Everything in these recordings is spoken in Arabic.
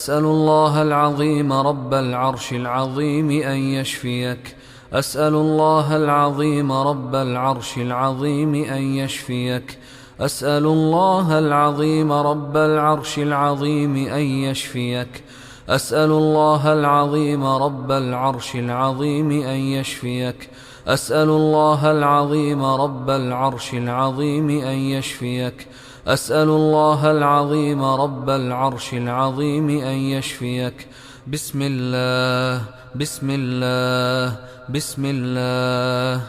أسأل الله العظيم رب العرش العظيم أن يشفيك. أسأل الله العظيم رب العرش العظيم أن يشفيك. أسأل الله العظيم رب العرش العظيم أن يشفيك. أسأل الله العظيم رب العرش العظيم أن يشفيك. أسأل الله العظيم رب العرش العظيم أن يشفيك. أسأل الله العظيم رب العرش العظيم أن يشفيك. بسم الله بسم الله بسم الله.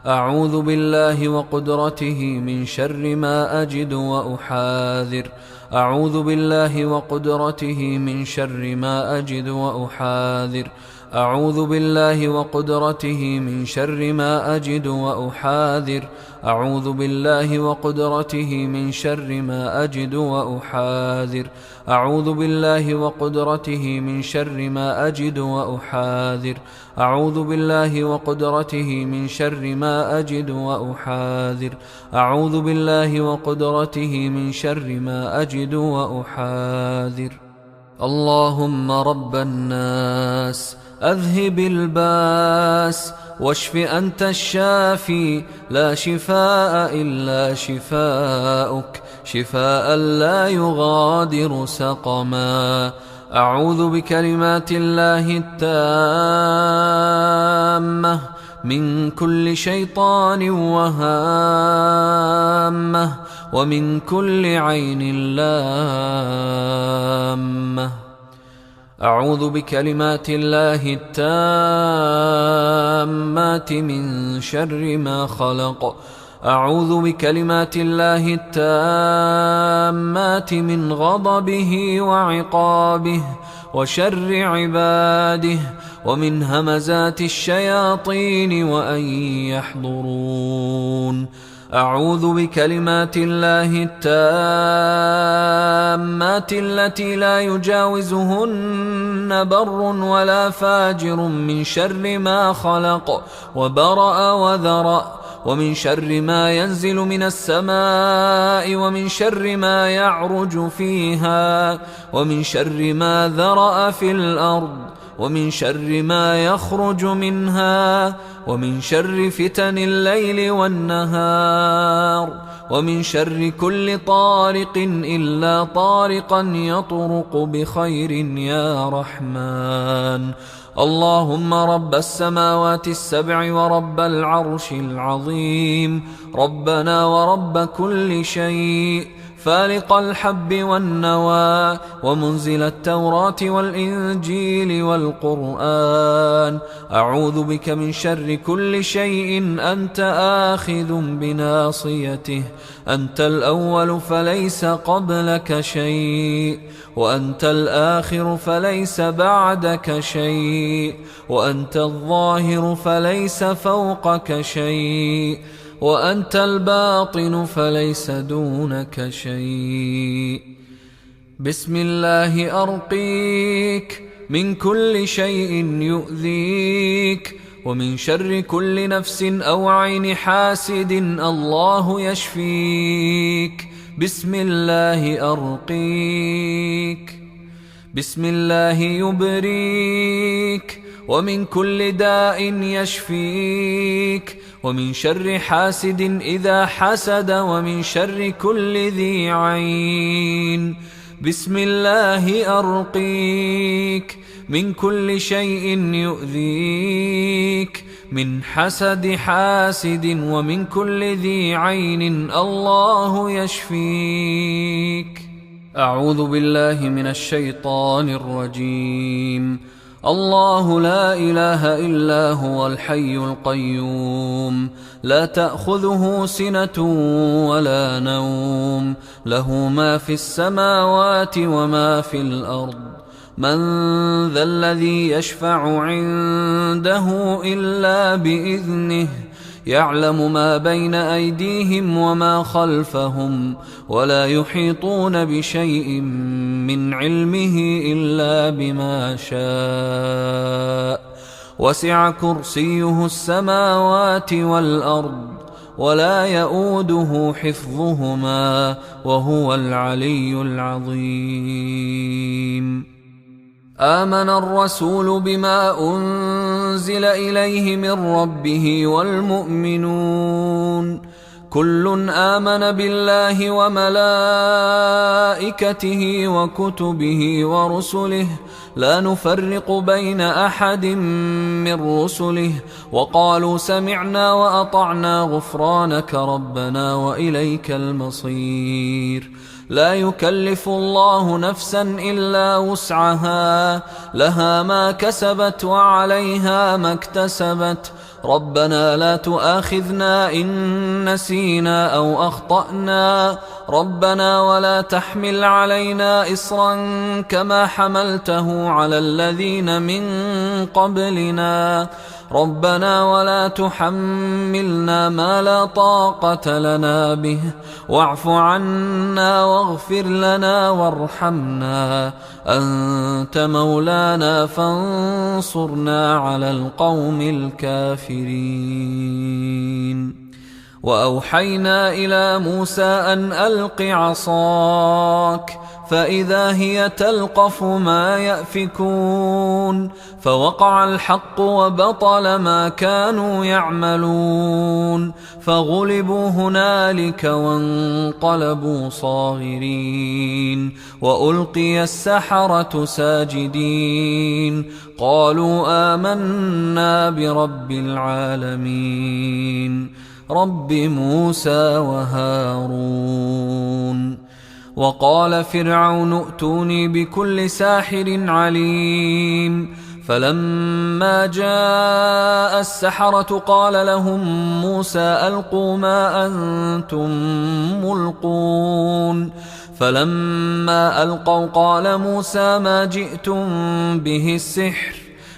أعوذ بالله وقدرته من شر ما أجد وأحاذر. أعوذ بالله وقدرته من شر ما أجد وأحاذر. أعوذ بالله وقدرته من شر ما أجد وأحاذر. أعوذ بالله وقدرته من شر ما أجد وأحاذر. أعوذ بالله وقدرته من شر ما أجد وأحاذر. أعوذ بالله وقدرته من شر ما أجد وأحاذر. أعوذ بالله وقدرته من شر ما أجد وأحاذر. اللهم رب الناس أذهب الباس واشف أنت الشافي لا شفاء إلا شفاؤك شفاء لا يغادر سقما. أعوذ بكلمات الله التامة من كل شيطان وهامة ومن كل عين لامة. أعوذ بكلمات الله التامات من شر ما خلق. أعوذ بكلمات الله التامات من غضبه وعقابه وشر عباده ومن همزات الشياطين وأن يحضرون. أعوذ بكلمات الله التامات التي لا يجاوزهن بر ولا فاجر من شر ما خلق وبرأ وذرأ ومن شر ما ينزل من السماء ومن شر ما يعرج فيها ومن شر ما ذرأ في الأرض ومن شر ما يخرج منها ومن شر فتن الليل والنهار ومن شر كل طارق إلا طارقا يطرق بخير يا رحمن. اللهم رب السماوات السبع ورب العرش العظيم ربنا ورب كل شيء فالق الحب والنوى ومنزل التوراة والإنجيل والقرآن. أعوذ بك من شر كل شيء أنت آخذ بناصيته. أنت الأول فليس قبلك شيء وأنت الآخر فليس بعدك شيء وأنت الظاهر فليس فوقك شيء وأنت الباطن فليس دونك شيء. بسم الله أرقيك من كل شيء يؤذيك ومن شر كل نفس أو عين حاسد الله يشفيك. بسم الله أرقيك. بسم الله يبريك ومن كل داء يشفيك ومن شر حاسد إذا حسد ومن شر كل ذي عين. بسم الله أرقيك من كل شيء يؤذيك من حسد حاسد ومن كل ذي عين الله يشفيك. أعوذ بالله من الشيطان الرجيم. الله لا إله إلا هو الحي القيوم لا تأخذه سنة ولا نوم له ما في السماوات وما في الأرض. من ذا الذي يشفع عنده إلا بإذنه يعلم ما بين أيديهم وما خلفهم ولا يحيطون بشيء من علمه إلا بما شاء. وسع كرسيه السماوات والأرض ولا يؤوده حفظهما وهو العلي العظيم. آمن الرسول بما أنزل إليه من ربه والمؤمنون كل آمن بالله وملائكته وكتبه ورسله لا نفرق بين أحد من رسله وقالوا سمعنا وأطعنا غفرانك ربنا وإليك المصير لا يكلف الله نفسا إلا وسعها لها ما كسبت وعليها ما اكتسبت ربنا لا تؤاخذنا إن نسينا أو أخطأنا ربنا ولا تحمل علينا إصرا كما حملته على الذين من قبلنا ربنا ولا تحملنا ما لا طاقة لنا به واعف عنا واغفر لنا وارحمنا أنت مولانا فانصرنا على القوم الكافرين وأوحينا إلى موسى أن ألق عصاك فإذا هي تلقف ما يأفكون فوقع الحق وبطل ما كانوا يعملون فغلبوا هنالك وانقلبوا صاغرين وألقي السحرة ساجدين قالوا آمنا برب العالمين رب موسى وهارون وقال فرعون ائتوني بكل ساحر عليم فلما جاء السحرة قال لهم موسى ألقوا ما أنتم ملقون فلما ألقوا قال موسى ما جئتم به السحر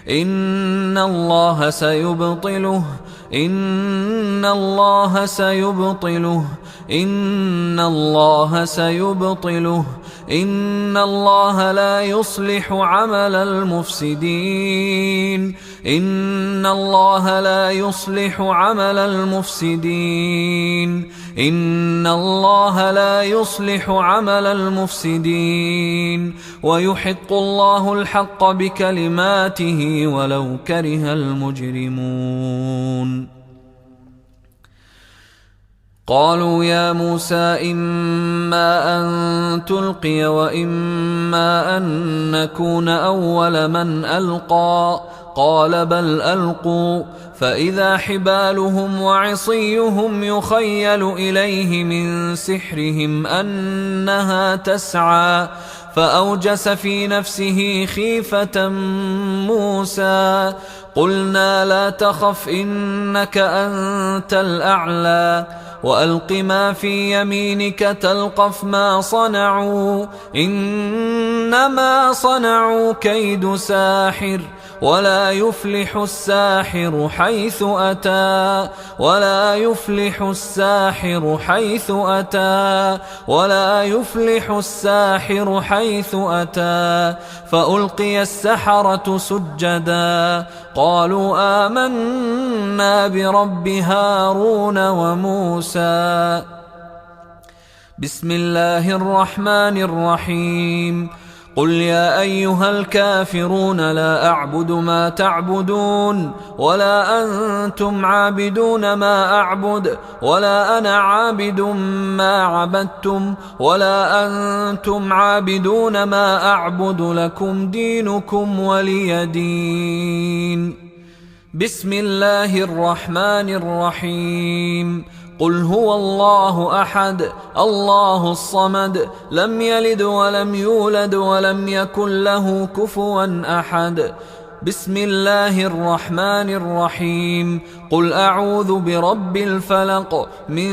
إن الله سيبطله إن الله سيبطله إن الله سيبطله إن الله لا يصلح عمل المفسدين إن الله لا يصلح عمل المفسدين إن الله لا يصلح عمل المفسدين ويحق الله الحق بكلماته ولو كره المجرمون قالوا يا موسى إما أن تلقي وإما أن نكون أول من ألقى قال بل ألقوا فإذا حبالهم وعصيهم يخيل إليه من سحرهم أنها تسعى فأوجس في نفسه خيفة موسى قلنا لا تخف إنك أنت الأعلى وألق ما في يمينك تلقف ما صنعوا إنما صنعوا كيد ساحر ولا يفلح الساحر حيث أتى ولا يفلح الساحر حيث أتى ولا يفلح الساحر حيث أتى فألقي السحرة سجدا قالوا آمنا برب هارون وموسى بسم الله الرحمن الرحيم قل يا أيها الكافرون لا أعبد ما تعبدون ولا أنتم عابدون ما أعبد ولا أنا عابد ما عبدتم ولا أنتم عابدون ما أعبد لكم دينكم ولي دين بسم الله الرحمن الرحيم قل هو الله أحد الله الصمد لم يلد ولم يولد ولم يكن له كفوا أحد بسم الله الرحمن الرحيم قل أعوذ برب الفلق من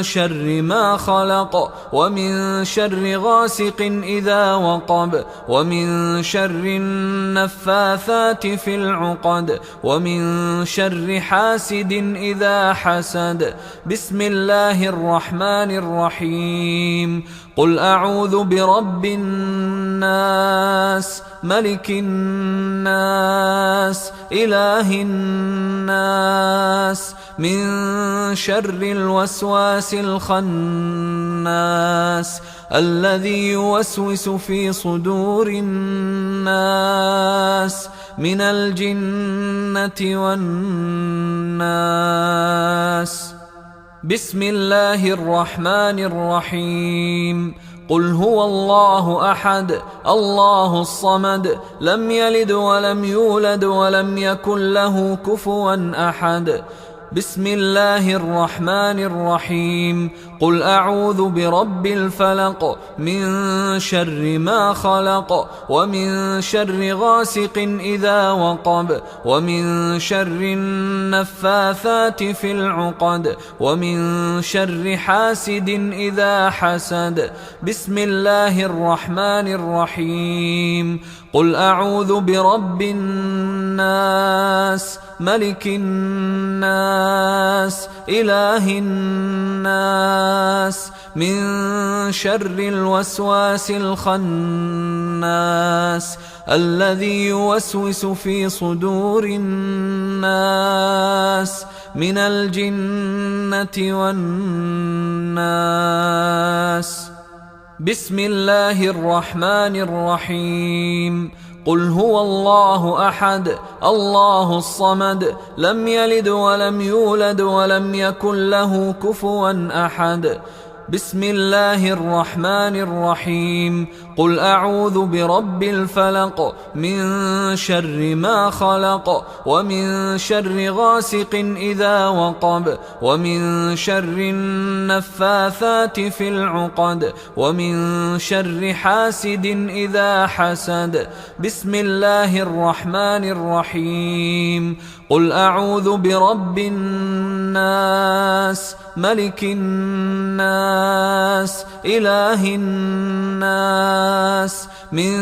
شر ما خلق ومن شر غاسق إذا وقب ومن شر النفاثات في العقد ومن شر حاسد إذا حسد بسم الله الرحمن الرحيم قل أعوذ برب الناس ملك الناس إله الناس من شر الوسواس الخناس الذي يوسوس في صدور الناس والناس من الجنة والناس. بسم الله الرحمن الرحيم. قل هو الله أحد الله الصمد لم يلد ولم يولد ولم يكن له كفوا أحد. بسم الله الرحمن الرحيم. قل أعوذ برب الفلق من شر ما خلق ومن شر غاسق إذا وقب ومن شر النفاثات في العقد ومن شر حاسد إذا حسد. بسم الله الرحمن الرحيم. قل أعوذ برب الناس ملك الناس إله الناس من شر الوسواس الخناس الذي يوسوس في صدور الناس من الجنة والناس. بسم الله الرحمن الرحيم. قل هو الله أحد الله الصمد لم يلد ولم يولد ولم يكن له كفوا أحد. بسم الله الرحمن الرحيم. قل أعوذ برب الفلق من شر ما خلق ومن شر غاسق إذا وقب ومن شر النفاثات في العقد ومن شر حاسد إذا حسد. بسم الله الرحمن الرحيم. قل أعوذ برب الناس ملك الناس إله الناس من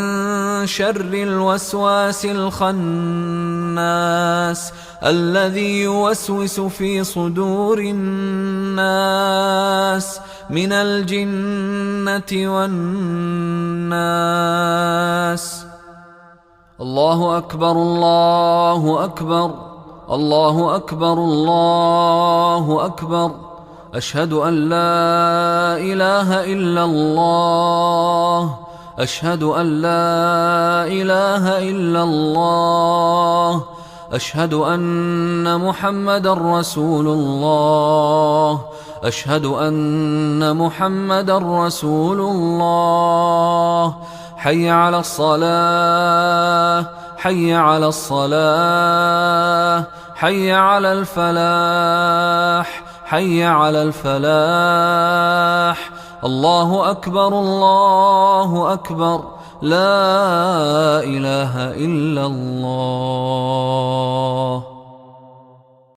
شر الوسواس الخناس الذي يوسوس في صدور الناس من الجنة والناس. الله أكبر الله أكبر الله أكبر الله أكبر. أشهد أن لا إله إلا الله أشهد أن لا إله إلا الله أشهد أن محمد رسول الله أشهد أن محمد رسول الله. حي على الصلاة حي على الصلاة حي على الفلاح حي على الفلاح. الله أكبر الله أكبر لا إله إلا الله.